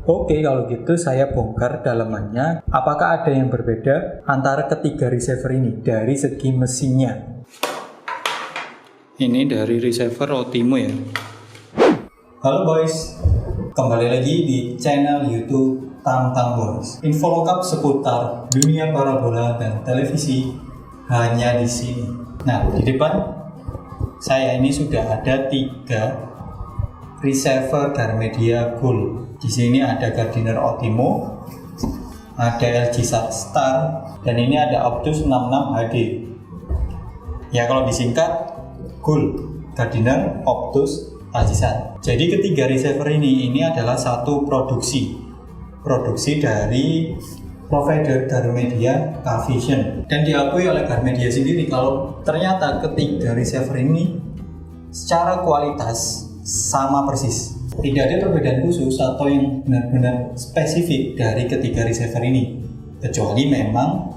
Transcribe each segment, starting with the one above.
Oke, kalau gitu saya bongkar dalamannya. Apakah ada yang berbeda antara ketiga receiver ini dari segi mesinnya? Ini dari receiver Otimo ya. Halo boys, kembali lagi di channel YouTube Tang Boys. Info lengkap seputar dunia parabola dan televisi hanya di sini. Nah, di depan saya ini sudah ada 3 receiver Garmedia Gold. Di sini ada Gardiner Otimo, ada LG Star, dan ini ada Optus 66 HD. Ya kalau disingkat Gold, Gardiner, Optus, LG Star. Jadi ketiga receiver ini adalah satu produksi dari provider Garmedia Cavision, dan diakui oleh Garmedia sendiri kalau ternyata ketiga receiver ini secara kualitas sama persis. Tidak ada perbedaan khusus atau yang benar-benar spesifik dari ketiga receiver ini, kecuali memang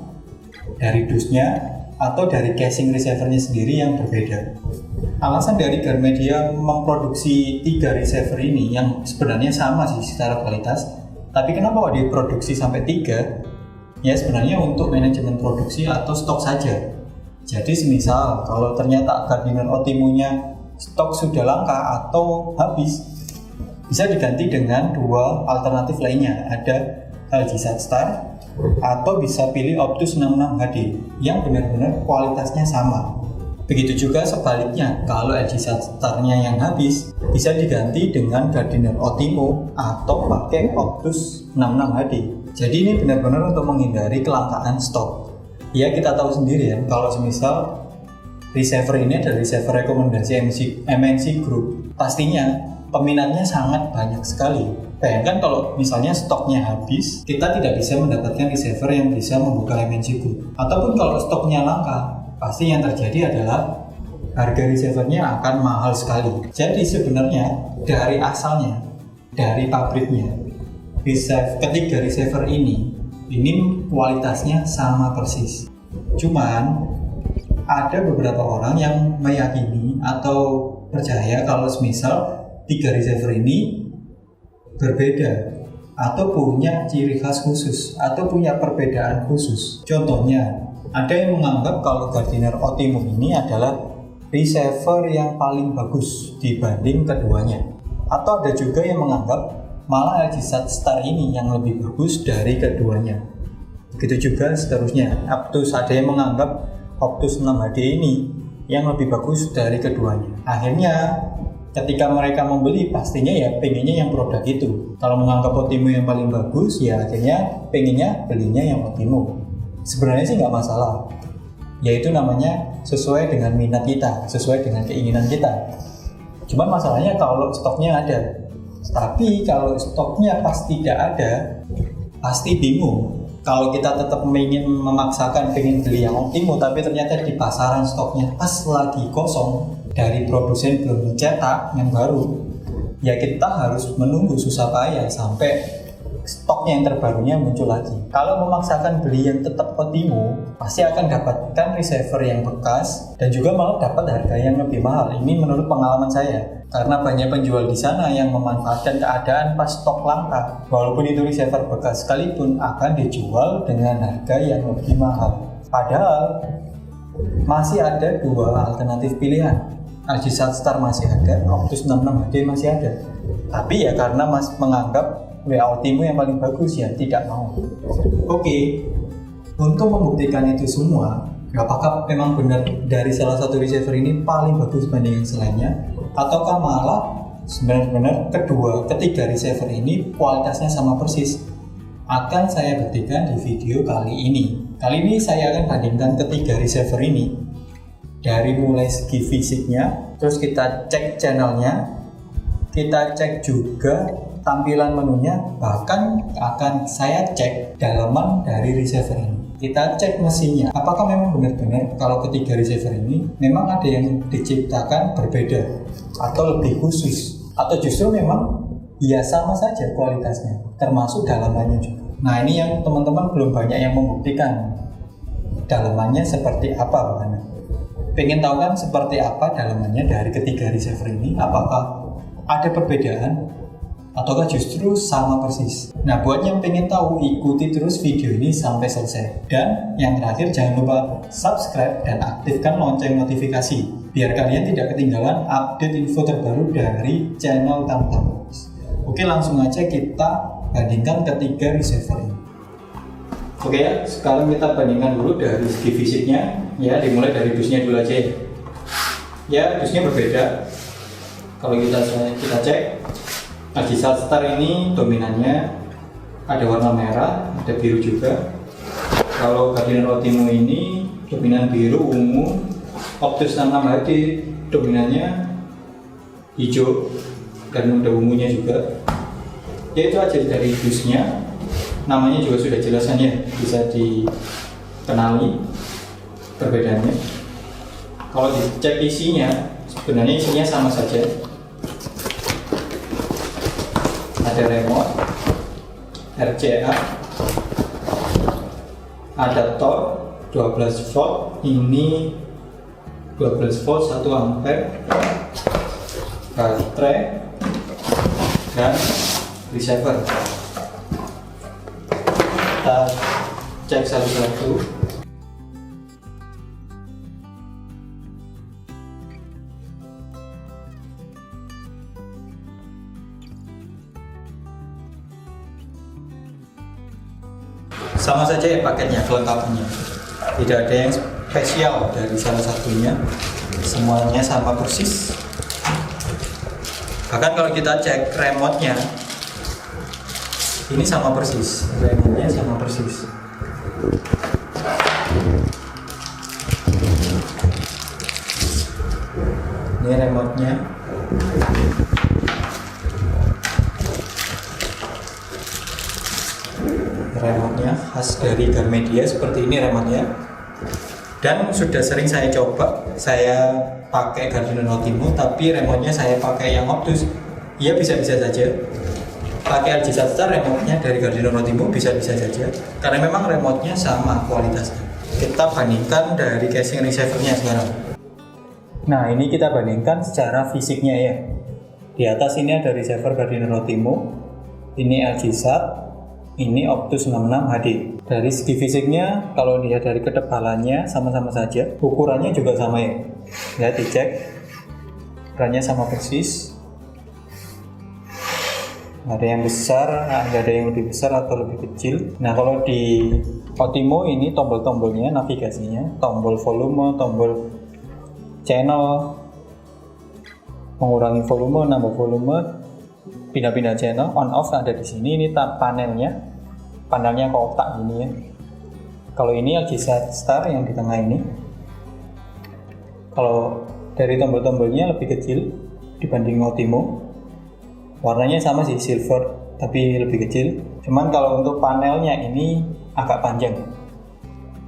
dari dusnya atau dari casing receivernya sendiri yang berbeda. Alasan dari Garmedia memproduksi 3 receiver ini yang sebenarnya sama sih secara kualitas, tapi kenapa kok diproduksi sampai 3? Ya sebenarnya untuk manajemen produksi atau stok saja. Jadi semisal kalau ternyata Gardiner Otimo-nya stok sudah langka atau habis, bisa diganti dengan 2 alternatif lainnya, ada LG Star atau bisa pilih Optus 66 HD yang benar-benar kualitasnya sama. Begitu juga sebaliknya, kalau LG Star-nya yang habis, bisa diganti dengan Gardiner Otimo atau pakai Optus 66 HD. Jadi ini benar-benar untuk menghindari kelangkaan stok. Ya kita tahu sendiri ya, kalau semisal receiver ini adalah receiver rekomendasi MNC Group, pastinya peminatnya sangat banyak sekali. Bayangkan kalau misalnya stoknya habis, kita tidak bisa mendapatkan receiver yang bisa membuka MNC Group. Ataupun kalau stoknya langka, pasti yang terjadi adalah harga receivernya akan mahal sekali. Jadi sebenarnya dari asalnya, dari pabriknya, ketiga receiver ini kualitasnya sama persis. Cuman ada beberapa orang yang meyakini atau percaya kalau semisal 3 receiver ini berbeda atau punya ciri khas khusus atau punya perbedaan khusus. Contohnya, ada yang menganggap kalau Gardiner Otimo ini adalah receiver yang paling bagus dibanding keduanya. Atau ada juga yang menganggap malah LG Star ini yang lebih bagus dari keduanya. Begitu juga seterusnya. Ada yang menganggap Optus 6 HD ini yang lebih bagus dari keduanya. Akhirnya ketika mereka membeli, pastinya ya pengennya yang produk itu. Kalau menganggap Otimo yang paling bagus, ya akhirnya pengennya belinya yang Otimo. Sebenarnya sih nggak masalah, yaitu namanya sesuai dengan minat kita, sesuai dengan keinginan kita. Cuman masalahnya kalau stoknya ada, tapi kalau stoknya pas tidak ada, pasti bingung. Kalau kita tetap ingin memaksakan pengen beli yang Otimo, tapi ternyata di pasaran stoknya pas lagi kosong, dari produsen belum mencetak yang baru, ya kita harus menunggu susah payah sampai stoknya yang terbarunya muncul lagi. Kalau memaksakan beli yang tetap Otimo, pasti akan dapatkan receiver yang bekas dan juga malah dapat harga yang lebih mahal. Ini menurut pengalaman saya, karena banyak penjual di sana yang memanfaatkan keadaan pas stok langka. Walaupun itu receiver bekas sekalipun akan dijual dengan harga yang lebih mahal. Padahal masih ada 2 alternatif pilihan. LG Star masih ada, Optus 66 HD masih ada. Tapi ya karena menganggap Otimo yang paling bagus, ya tidak mau. Oke, untuk membuktikan itu semua, apakah memang benar dari salah satu receiver ini paling bagus dibanding yang selainnya, ataukah malah sebenarnya ketiga receiver ini kualitasnya sama persis, akan saya buktikan di video kali ini. Kali ini saya akan bandingkan ketiga receiver ini dari mulai segi fisiknya, terus kita cek channelnya, kita cek juga tampilan menunya, bahkan akan saya cek dalaman dari receiver ini. Kita cek mesinnya, apakah memang benar-benar kalau ketiga receiver ini memang ada yang diciptakan berbeda atau lebih khusus, atau justru memang ya sama saja kualitasnya, termasuk dalamannya juga. Nah ini yang teman-teman belum banyak yang membuktikan dalamannya seperti apa, bagaimana? Pengen tahu kan seperti apa dalamannya dari ketiga receiver ini? Apakah ada perbedaan? ataukah justru sama persis? Nah, buat yang pengen tahu, ikuti terus video ini sampai selesai. Dan yang terakhir, jangan lupa subscribe dan aktifkan lonceng notifikasi biar kalian tidak ketinggalan update info terbaru dari channel Tamtam. Oke, langsung aja kita bandingkan ketiga receiver ini. Oke ya, sekarang kita bandingkan dulu dari segi fisiknya. Ya, dimulai dari dusnya dulu aja ya. Ya, dusnya berbeda. Kalau kita cek, Agisa Star ini dominannya ada warna merah, ada biru juga. Kalau Gardiner Ultimo ini dominan biru, ungu. Optus 66 HD dominannya hijau dan ada ungunya juga. Ya, itu aja dari dusnya. Namanya juga sudah jelasan ya, bisa dikenali perbedaannya. Kalau dicek isinya, sebenarnya isinya sama saja. Ada remote, RCA, adaptor 12 volt, ini 12 volt 1 ampere, baterai, dan receiver. Kita cek satu-satu. Sama saja ya paketnya, kelengkapannya. Tidak ada yang spesial dari salah satunya. Semuanya sama persis. Bahkan kalau kita cek remote-nya, ini sama persis. Remote-nya sama persis. Ini remote-nya. Remote-nya khas dari Garmedia, seperti ini remote-nya. Dan sudah sering saya coba, saya pakai Gardiner Ultimo, tapi remote-nya saya pakai yang Optus. Ya, bisa-bisa saja. Pakai Agisa Star, remote-nya dari Gardiner Ultimo bisa-bisa saja, karena memang remote-nya sama kualitasnya. Kita bandingkan dari casing receiver-nya sekarang. Nah, ini kita bandingkan secara fisiknya ya. Di atas ini ada receiver Gardiner Ultimo, ini Agisa, ini Optus 66 HD. Dari segi fisiknya, kalau dilihat dari ketebalannya sama-sama saja. Ukurannya juga sama ya. Ya, dicek. Ukurannya sama persis. Ada yang besar, ada yang lebih besar atau lebih kecil. Nah, kalau di Ultimo ini tombol-tombolnya, navigasinya, tombol volume, tombol channel, mengurangi volume, nambah volume, pindah-pindah channel, on off ada di sini. Ini panelnya kotak gini ya. Kalau ini Agisa Star yang di tengah ini. Kalau dari tombol-tombolnya lebih kecil dibanding Ultimo. Warnanya sama sih, silver, tapi lebih kecil. Cuman kalau untuk panelnya ini agak panjang.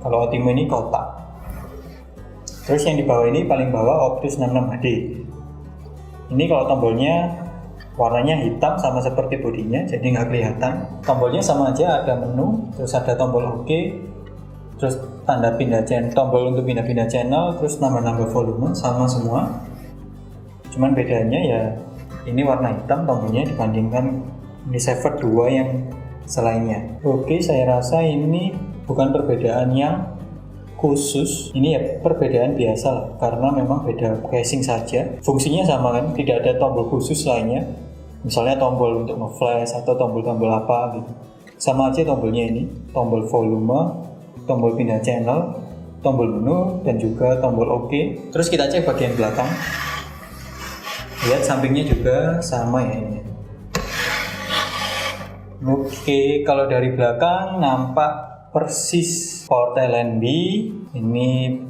Kalau Ultimo ini kotak. Terus yang di bawah ini, paling bawah, Optus 66 HD. Ini kalau tombolnya warnanya hitam sama seperti bodinya, jadi nggak kelihatan. Tombolnya sama aja, ada menu, terus ada tombol OK, terus tanda pindah channel, tombol untuk pindah-pindah channel, terus nambah-nambah volume, sama semua. Cuman bedanya ya, ini warna hitam tombolnya dibandingkan receiver 2 yang selainnya. Oke, saya rasa ini bukan perbedaan yang khusus, ini ya perbedaan biasa lah, karena memang beda casing saja. Fungsinya sama kan, tidak ada tombol khusus lainnya, misalnya tombol untuk nge-flash atau tombol-tombol apa gitu. Sama aja tombolnya ini, tombol volume, tombol pindah channel, tombol menu, dan juga tombol OK. Terus kita cek bagian belakang. Lihat sampingnya juga sama ya ini. Oke, kalau dari belakang nampak persis port LNB, ini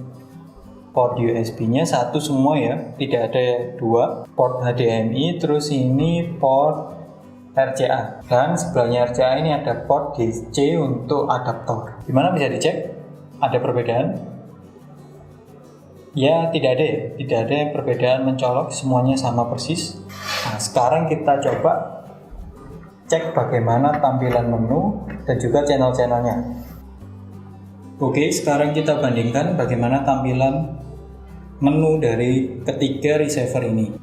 port USB-nya satu semua ya, tidak ada dua. Port HDMI, terus ini port RCA, dan sebelahnya RCA ini ada port DC untuk adaptor. Gimana, bisa dicek? Ada perbedaan? Ya, tidak ada ya, tidak ada perbedaan mencolok, semuanya sama persis. Nah, sekarang kita coba cek bagaimana tampilan menu dan juga channel-channelnya. Oke, sekarang kita bandingkan bagaimana tampilan menu dari ketiga receiver ini.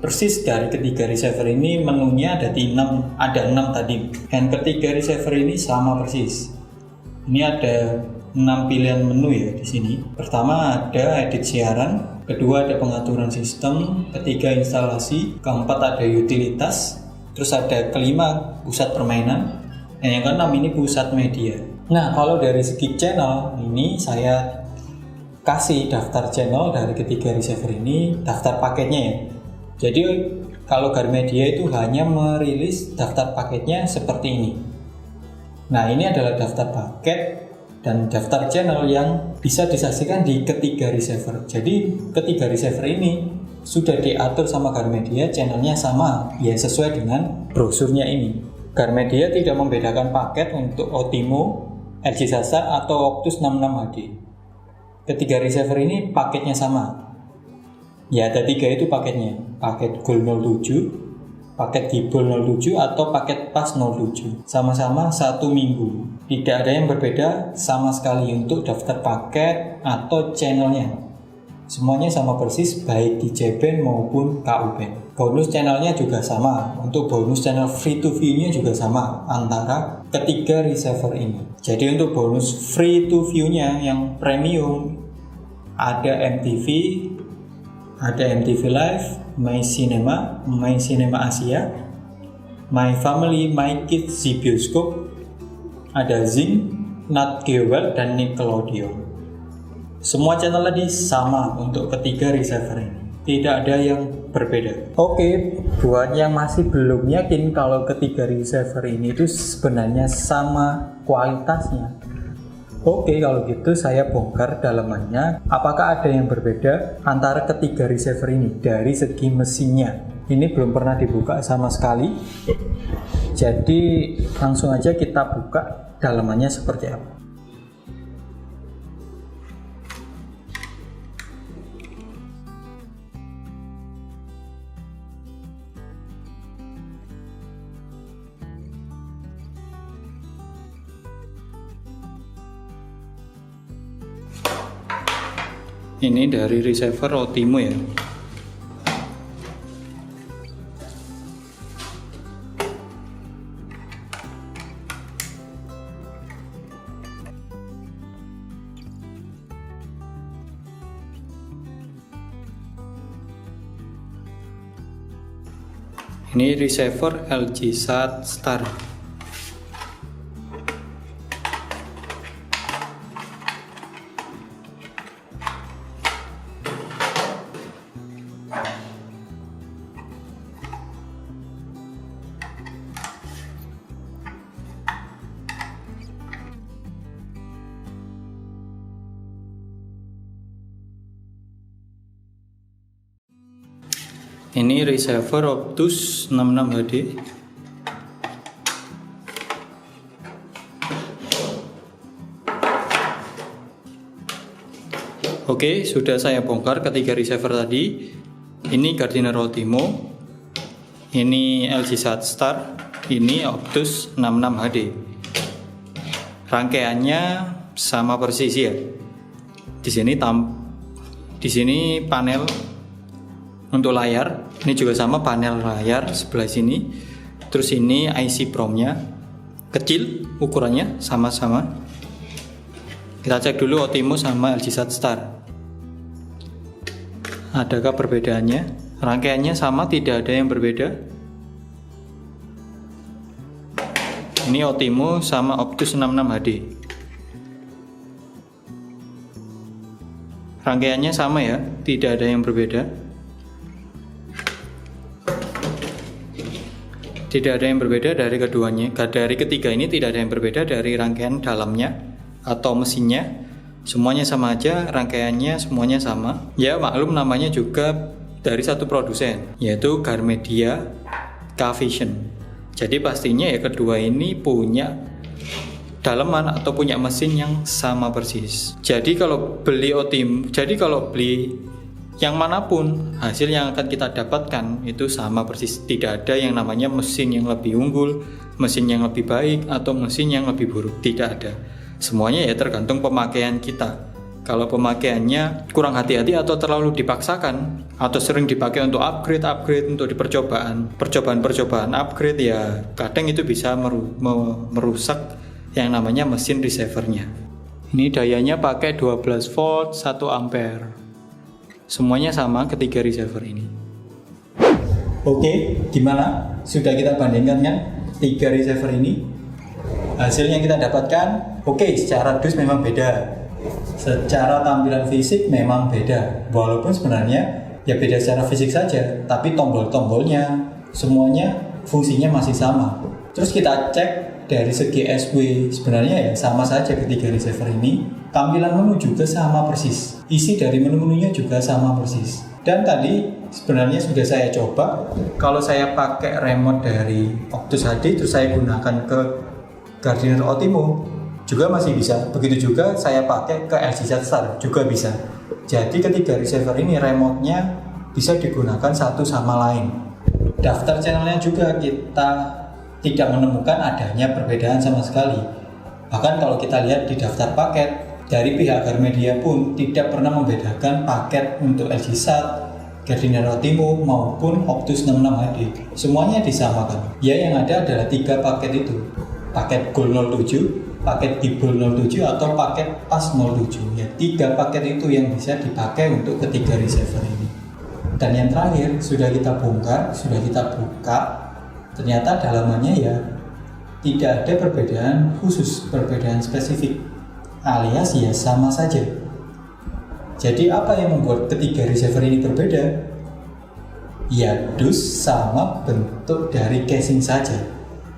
persis dari ketiga receiver ini menunya ada 6 tadi, dan ketiga receiver ini sama persis. Ini ada 6 pilihan menu ya di sini. Pertama ada edit siaran, kedua ada pengaturan sistem, ketiga instalasi, keempat ada utilitas, terus ada kelima pusat permainan, dan yang keenam ini pusat media. Nah, kalau dari segi channel ini saya kasih daftar channel dari ketiga receiver ini, daftar paketnya ya. Jadi kalau Garmedia itu hanya merilis daftar paketnya seperti ini. Nah, ini adalah daftar paket dan daftar channel yang bisa disaksikan di ketiga receiver. Jadi ketiga receiver ini sudah diatur sama Garmedia, channelnya sama ya, sesuai dengan brosurnya ini. Garmedia tidak membedakan paket untuk Otimo, LG Sasar atau Optus 66 HD. Ketiga receiver ini paketnya sama. Ya, ada 3 itu paketnya. Paket Gold 07, paket Gibol 07, atau paket Pas 07. Sama-sama 1 minggu. Tidak ada yang berbeda sama sekali untuk daftar paket atau channelnya. Semuanya sama persis, baik di JBand maupun KUBand. Bonus channelnya juga sama. Untuk bonus channel free to view-nya juga sama antara ketiga receiver ini. Jadi untuk bonus free to view-nya yang premium ada MTV, ada MTV Live, My Cinema Asia, My Family, My Kids, Zee Bioskop, ada Zing, Nat Geo World, dan Nickelodeon. Semua channel tadi sama untuk ketiga receiver ini, tidak ada yang berbeda. Oke, buat yang masih belum yakin kalau ketiga receiver ini itu sebenarnya sama kualitasnya, oke, kalau gitu saya bongkar dalamannya. Apakah ada yang berbeda antara ketiga receiver ini dari segi mesinnya? Ini belum pernah dibuka sama sekali. Jadi langsung aja kita buka dalamannya seperti apa. Ini dari receiver Otimo ya. Ini receiver LG Sat-Star. Ini receiver Optus 66 HD. Oke, sudah saya bongkar ketiga receiver tadi. Ini Gardiner Otimo, ini LG Sat-Star, ini Optus 66 HD. Rangkaiannya sama persis ya. Di sini panel untuk layar, ini juga sama panel layar sebelah sini. Terus ini IC PROM-nya kecil, ukurannya sama-sama. Kita cek dulu Otimo sama LG Sat-Star. Adakah perbedaannya? Rangkaiannya sama, tidak ada yang berbeda. Ini Otimo sama Optus 66 HD. Rangkaiannya sama ya, tidak ada yang berbeda. Tidak ada yang berbeda dari keduanya. Dari ketiga ini tidak ada yang berbeda dari rangkaian dalamnya atau mesinnya. Semuanya sama aja, rangkaiannya semuanya sama. Ya maklum namanya juga dari satu produsen, yaitu Garmedia K-Vision. Jadi pastinya ya kedua ini punya daleman atau punya mesin yang sama persis. Jadi kalau beli yang manapun, hasil yang akan kita dapatkan itu sama persis. Tidak ada yang namanya mesin yang lebih unggul, mesin yang lebih baik, atau mesin yang lebih buruk. Tidak ada. Semuanya ya tergantung pemakaian kita. Kalau pemakaiannya kurang hati-hati atau terlalu dipaksakan, atau sering dipakai untuk upgrade untuk di percobaan upgrade, ya kadang itu bisa merusak yang namanya mesin receivernya. Ini dayanya pakai 12 volt 1 ampere. Semuanya sama ketiga receiver ini. Oke, gimana? Sudah kita bandingkan kan 3 receiver ini? Hasil yang kita dapatkan, oke, secara dus memang beda. Secara tampilan fisik memang beda. Walaupun sebenarnya ya beda secara fisik saja, tapi tombol-tombolnya semuanya fungsinya masih sama. Terus kita cek dari segi SW, sebenarnya ya sama saja ketiga receiver ini. Tampilan menu juga sama persis. Isi dari menu-menunya juga sama persis. Dan tadi sebenarnya sudah saya coba, kalau saya pakai remote dari Optus HD terus saya gunakan ke Gardiner Ultimo juga masih bisa. Begitu juga saya pakai ke LG Zatstar juga bisa. Jadi ketiga receiver ini remote-nya bisa digunakan satu sama lain. Daftar channelnya juga kita tidak menemukan adanya perbedaan sama sekali. Bahkan kalau kita lihat di daftar paket dari pihak Garmedia pun tidak pernah membedakan paket untuk LG Sat, Gardiner Ultimo maupun Optus 66 HD. Semuanya disamakan. Ya, yang ada adalah 3 paket itu. Paket Gold 07, paket Gibol 07 atau paket Pas 07. Ya, 3 paket itu yang bisa dipakai untuk ketiga receiver ini. Dan yang terakhir sudah kita bongkar, sudah kita buka, ternyata dalamannya ya tidak ada perbedaan khusus, perbedaan spesifik, alias ya sama saja. Jadi apa yang membuat ketiga receiver ini berbeda? Ya dus sama bentuk dari casing saja,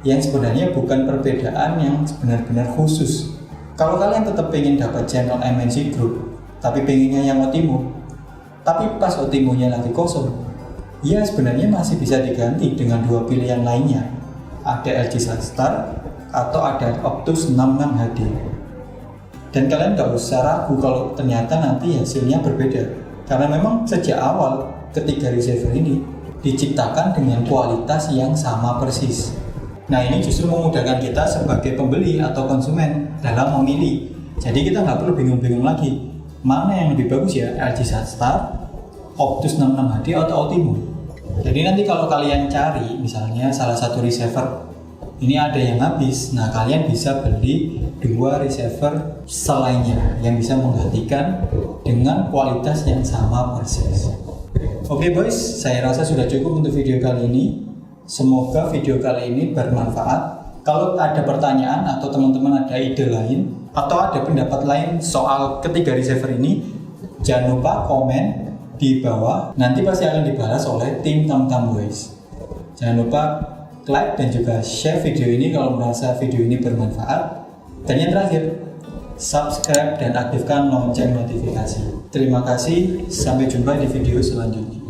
yang sebenarnya bukan perbedaan yang benar-benar khusus. Kalau kalian tetap pengen dapat channel MNC Group, tapi pengennya yang Ultimo, tapi pas Ultimonya lagi kosong, ya sebenarnya masih bisa diganti dengan 2 pilihan lainnya. Ada LG Zatstar atau ada Optus 66 HD. Dan kalian gak usah ragu kalau ternyata nanti hasilnya berbeda, karena memang sejak awal ketiga receiver ini diciptakan dengan kualitas yang sama persis. Nah, ini justru memudahkan kita sebagai pembeli atau konsumen dalam memilih. Jadi kita nggak perlu bingung-bingung lagi mana yang lebih bagus ya, LG Zatstar, Optus 66 HD atau Ultimo. Jadi nanti kalau kalian cari misalnya salah satu receiver ini ada yang habis, nah kalian bisa beli 2 receiver selainnya yang bisa menggantikan dengan kualitas yang sama persis. Oke boys, saya rasa sudah cukup untuk video kali ini. Semoga video kali ini bermanfaat. Kalau ada pertanyaan atau teman-teman ada ide lain atau ada pendapat lain soal ketiga receiver ini, jangan lupa komen di bawah. Nanti pasti akan dibahas oleh tim Tamtam Boys. Jangan lupa like dan juga share video ini kalau merasa video ini bermanfaat. Dan yang terakhir, subscribe dan aktifkan lonceng notifikasi. Terima kasih, sampai jumpa di video selanjutnya.